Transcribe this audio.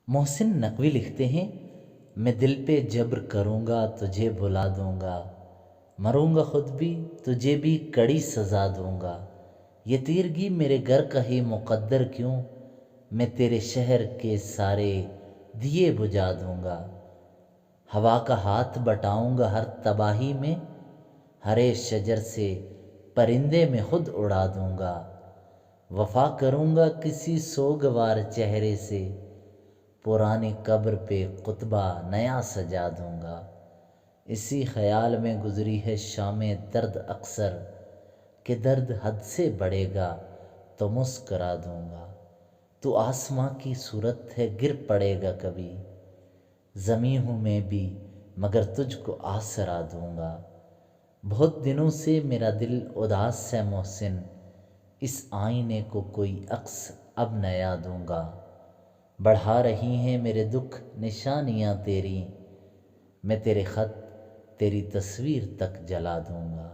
محسن نقوی لکھتے ہیں، میں دل پہ جبر کروں گا تجھے بلا دوں گا، مروں گا خود بھی تجھے بھی کڑی سزا دوں گا، یہ تیرگی میرے گھر کا ہی مقدر کیوں، میں تیرے شہر کے سارے دیے بجھا دوں گا، ہوا کا ہاتھ بٹاؤں گا ہر تباہی میں، ہرے شجر سے پرندے میں خود اڑا دوں گا، وفا کروں گا کسی سوگوار چہرے سے، پرانی قبر پہ خطبہ نیا سجا دوں گا، اسی خیال میں گزری ہے شام درد اکثر، کہ درد حد سے بڑھے گا تو مسکرا دوں گا، تو آسماں کی صورت ہے گر پڑے گا کبھی، زمیں ہوں میں بھی مگر تجھ کو آسرا دوں گا، بہت دنوں سے میرا دل اداس ہے محسن، اس آئینے کو کوئی عکس اب نیا دوں گا، بڑھا رہی ہیں میرے دکھ نشانیاں تیری، میں تیرے خط تیری تصویر تک جلا دوں گا۔